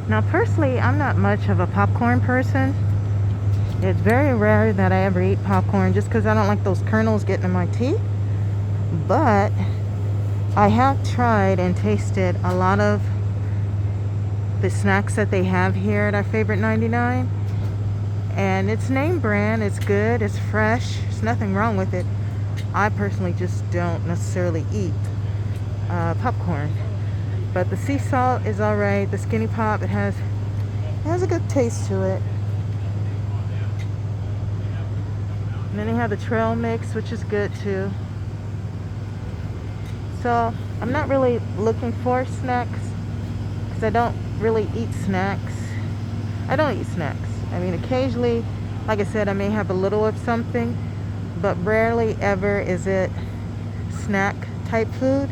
Now, personally, I'm not much of a popcorn person. It's very rare that I ever eat popcorn just because I don't like those kernels getting in my teeth. But I have tried and tasted a lot of the snacks that they have here at our favorite 99. And it's name brand, it's good, it's fresh, there's nothing wrong with it. I personally just don't necessarily eat popcorn. But the sea salt is alright. The skinny pop, it has a good taste to it. And then they have the trail mix, which is good too. So I'm not really looking for snacks because I don't really eat snacks. I don't eat snacks. I mean, occasionally, like I said, I may have a little of something, but rarely ever is it snack type food.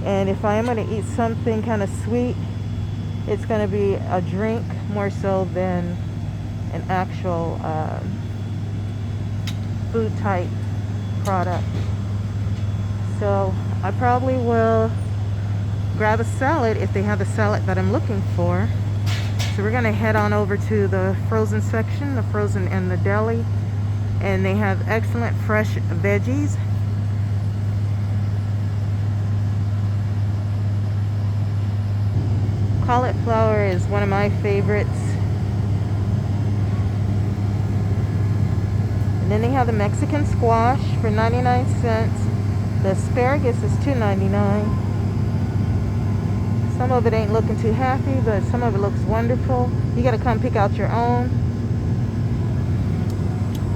And if I am going to eat something kind of sweet, it's going to be a drink more so than an actual food type product. So I probably will grab a salad if they have the salad that I'm looking for. So we're going to head on over to the frozen section, the frozen and the deli. And they have excellent fresh veggies. Cauliflower is one of my favorites. And then they have the Mexican squash for 99 cents. The asparagus is $2.99. Some of it ain't looking too happy, but some of it looks wonderful. You gotta come pick out your own.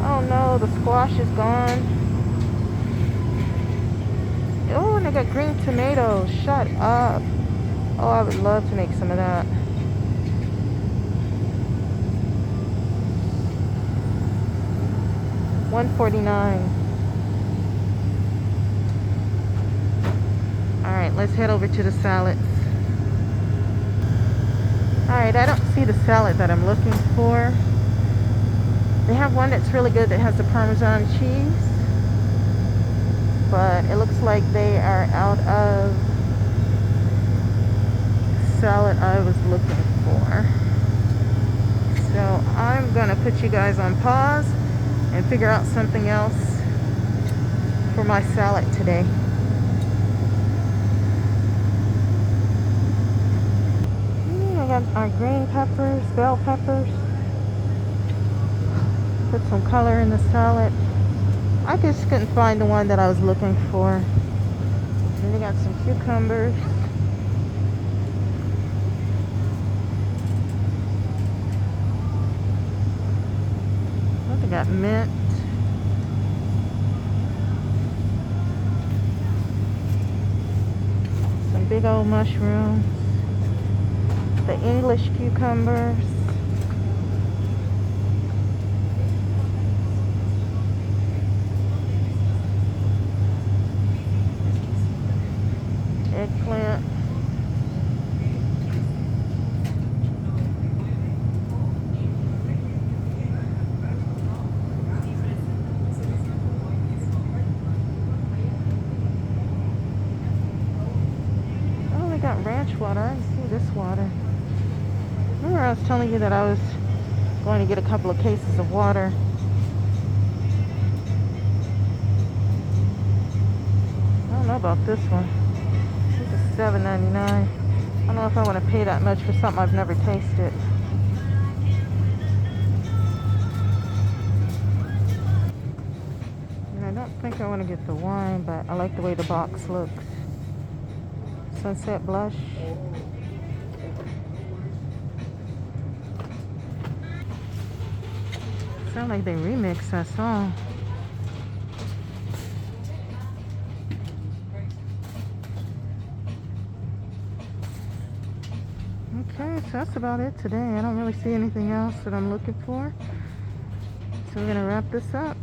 Oh no, the squash is gone. Oh, and they got green tomatoes. Shut up. Oh, I would love to make some of that. $1.49. Alright, let's head over to the salads. Alright, I don't see the salad that I'm looking for. They have one that's really good that has the Parmesan cheese. But it looks like they are out of salad I was looking for. So I'm gonna put you guys on pause and figure out something else for my salad today. I got our green peppers, bell peppers. Put some color in the salad. I just couldn't find the one that I was looking for. And they got some cucumbers. They got mint. Some big old mushrooms. The English cucumbers. Eggplant. Oh, they got ranch water. I didn't see this water. Remember I was telling you that I was going to get a couple of cases of water. I don't know about this one. This is $7.99. I don't know if I want to pay that much for something I've never tasted. And I don't think I want to get the wine, but I like the way the box looks. Sunset Blush. Sound like they remixed that song. Okay, so that's about it today. I don't really see anything else that I'm looking for. So we're gonna wrap this up.